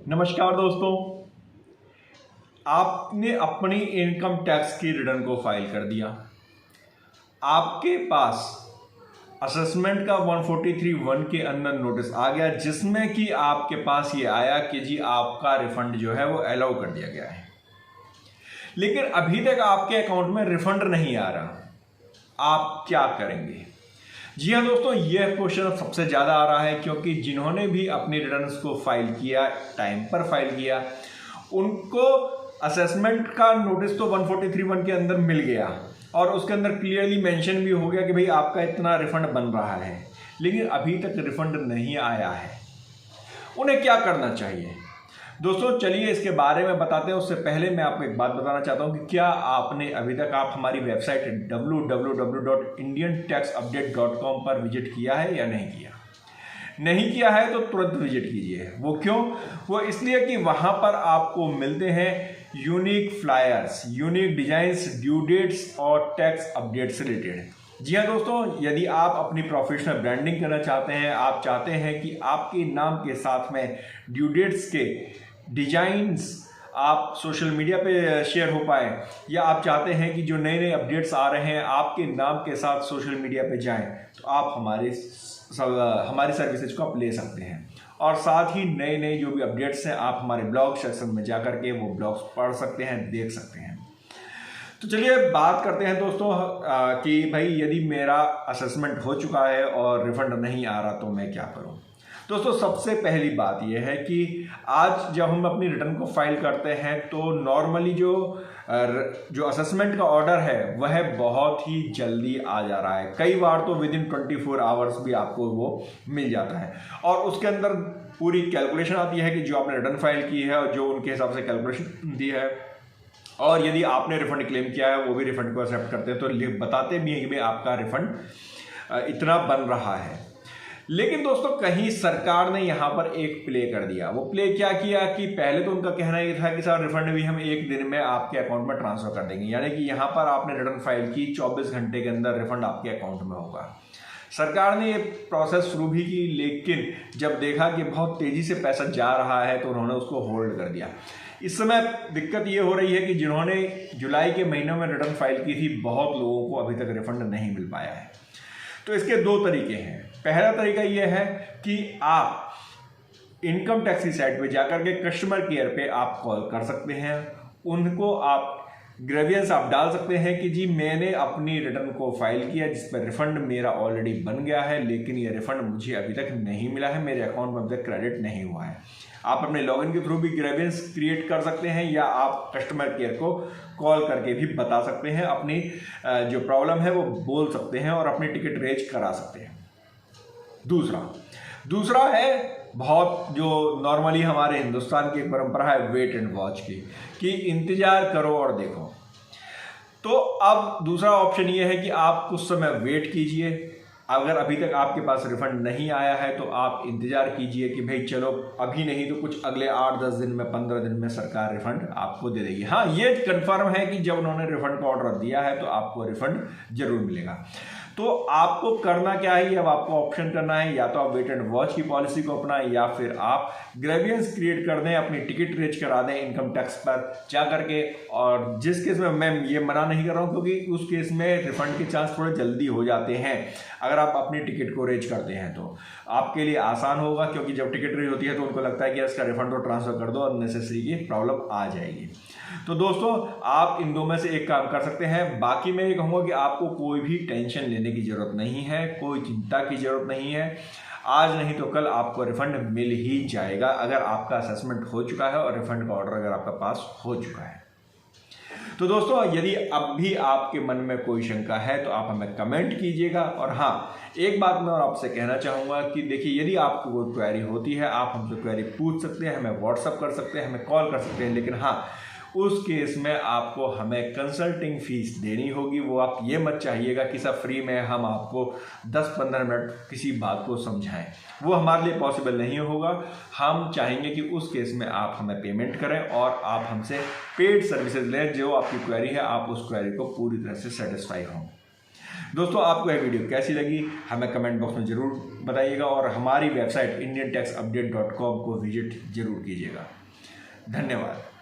नमस्कार दोस्तों। आपने अपनी इनकम टैक्स की रिटर्न को फाइल कर दिया। आपके पास असेसमेंट का 143(1) के अंदर नोटिस आ गया जिसमें कि आपके पास ये आया कि जी आपका रिफंड जो है वो अलाउ कर दिया गया है, लेकिन अभी तक आपके अकाउंट में रिफंड नहीं आ रहा। आप क्या करेंगे? जी हाँ दोस्तों, यह क्वेश्चन सबसे ज़्यादा आ रहा है क्योंकि जिन्होंने भी अपनी रिटर्न्स को फाइल किया, टाइम पर फाइल किया, उनको असेसमेंट का नोटिस तो 143(1) के अंदर मिल गया और उसके अंदर क्लियरली मेंशन भी हो गया कि भाई आपका इतना रिफंड बन रहा है, लेकिन अभी तक रिफंड नहीं आया है। उन्हें क्या करना चाहिए? दोस्तों चलिए इसके बारे में बताते हैं। उससे पहले मैं आपको एक बात बताना चाहता हूं कि क्या आपने अभी तक आप हमारी वेबसाइट www.indiantaxupdate.com पर विजिट किया है या नहीं किया? नहीं किया है तो तुरंत विजिट कीजिए। वो क्यों? वो इसलिए कि वहां पर आपको मिलते हैं unique flyers, unique designs, due dates और टैक्स अपडेट से रिलेटेड। जी हाँ दोस्तों, यदि आप अपनी प्रोफेशनल ब्रांडिंग करना चाहते हैं, आप चाहते हैं कि आपके नाम के साथ में ड्यू डेट्स के डिजाइन्स आप सोशल मीडिया पे शेयर हो पाए, या आप चाहते हैं कि जो नए नए अपडेट्स आ रहे हैं आपके नाम के साथ सोशल मीडिया पे जाएं, तो आप हमारी सर्विसेज को आप ले सकते हैं। और साथ ही नए नए जो भी अपडेट्स हैं आप हमारे ब्लॉग सेक्शन में जाकर के वो ब्लॉग्स पढ़ सकते हैं, देख सकते हैं। तो चलिए बात करते हैं दोस्तों कि भाई यदि मेरा असेसमेंट हो चुका है और रिफंड नहीं आ रहा तो मैं क्या करूं। दोस्तों सबसे पहली बात यह है कि आज जब हम अपनी रिटर्न को फाइल करते हैं तो नॉर्मली जो असेसमेंट का ऑर्डर है वह बहुत ही जल्दी आ जा रहा है। कई बार तो विद इन 24 आवर्स भी आपको वो मिल जाता है और उसके अंदर पूरी कैलकुलेशन आती है कि जो आपने रिटर्न फाइल की है और जो उनके हिसाब से कैलकुलेशन दी है, और यदि आपने रिफंड क्लेम किया है वो भी रिफंड को एक्सेप्ट करते हैं, तो बताते भी हैं कि भाई आपका रिफंड इतना बन रहा है। लेकिन दोस्तों कहीं सरकार ने यहाँ पर एक प्ले कर दिया। वो प्ले क्या किया कि पहले तो उनका कहना ये था कि सर रिफंड भी हम एक दिन में आपके अकाउंट में ट्रांसफर कर देंगे, यानी कि यहाँ पर आपने रिटर्न फाइल की 24 घंटे के अंदर रिफंड आपके अकाउंट में होगा। सरकार ने ये प्रोसेस शुरू भी की, लेकिन जब देखा कि बहुत तेजी से पैसा जा रहा है तो उन्होंने उसको होल्ड कर दिया। इस समय दिक्कत ये हो रही है कि जिन्होंने जुलाई के महीनों में रिटर्न फाइल की थी, बहुत लोगों को अभी तक रिफंड नहीं मिल पाया है। तो इसके दो तरीके हैं। पहला तरीका यह है कि आप इनकम टैक्स की साइट पे जाकर के कस्टमर केयर पे आप कॉल कर सकते हैं। उनको आप ग्रेवियंस आप डाल सकते हैं कि जी मैंने अपनी रिटर्न को फाइल किया जिस पर रिफंड मेरा ऑलरेडी बन गया है, लेकिन ये रिफंड मुझे अभी तक नहीं मिला है, मेरे अकाउंट में अभी तक क्रेडिट नहीं हुआ है। आप अपने लॉगिन के थ्रू भी ग्रेवियंस क्रिएट कर सकते हैं या आप कस्टमर केयर को कॉल करके भी बता सकते हैं, अपनी जो प्रॉब्लम है वो बोल सकते हैं और अपनी टिकट रेज करा सकते हैं। दूसरा है बहुत जो नॉर्मली हमारे हिंदुस्तान की एक परंपरा है वेट एंड वॉच की, कि इंतजार करो और देखो। तो अब दूसरा ऑप्शन ये है कि आप कुछ समय वेट कीजिए। अगर अभी तक आपके पास रिफंड नहीं आया है तो आप इंतजार कीजिए कि भाई चलो अभी नहीं तो कुछ अगले 8-10 दिन में, 15 दिन में सरकार रिफंड आपको दे देगी। हाँ, ये कंफर्म है कि जब उन्होंने रिफंड का ऑर्डर दिया है तो आपको रिफंड जरूर मिलेगा। तो आपको करना क्या है, अब आपको ऑप्शन करना है, या तो आप वेट एंड वॉच की पॉलिसी को अपनाएं या फिर आप ग्रेवियंस क्रिएट कर दें, अपनी टिकट रेज करा दें इनकम टैक्स पर जा करके। और जिस केस में मैं ये मना नहीं कर रहा हूँ क्योंकि उस केस में रिफंड के चांस थोड़े जल्दी हो जाते हैं। अगर आप अपनी टिकट को रेज करते हैं तो आपके लिए आसान होगा, क्योंकि जब टिकट रेज होती है तो उनको लगता है कि इसका रिफंड तो ट्रांसफर कर दो और नेसेसरी की प्रॉब्लम आ जाएगी। तो दोस्तों आप इन दो में से एक काम कर सकते हैं। बाकी मैं ये कहूँगा कि आपको कोई भी टेंशन लेने की जरूरत नहीं है, कोई चिंता की जरूरत नहीं है। आज नहीं तो कल आपको रिफंड मिल ही जाएगा अगर आपका असेसमेंट हो चुका है और रिफंड का ऑर्डर अगर आपका पास हो चुका है। तो दोस्तों यदि अब भी आपके मन में कोई शंका है तो आप हमें कमेंट कीजिएगा। और हाँ, एक बात मैं और आपसे कहना चाहूँगा कि देखिए, यदि आपको कोई क्वेरी होती है आप हमसे क्वेरी पूछ सकते हैं, हमें व्हाट्सअप कर सकते हैं, हमें कॉल कर सकते हैं, लेकिन हाँ उस केस में आपको हमें कंसल्टिंग फीस देनी होगी। वो आप ये मत चाहिएगा कि सब फ्री में हम आपको 10-15 मिनट किसी बात को समझाएं, वो हमारे लिए पॉसिबल नहीं होगा। हम चाहेंगे कि उस केस में आप हमें पेमेंट करें और आप हमसे पेड सर्विसेज लें। जो आपकी क्वेरी है आप उस क्वेरी को पूरी तरह से सेटिस्फाई हों। दोस्तों, आपको यह वीडियो कैसी लगी हमें कमेंट बॉक्स में ज़रूर बताइएगा और हमारी वेबसाइट indiantaxupdate.com को विजिट जरूर कीजिएगा। धन्यवाद।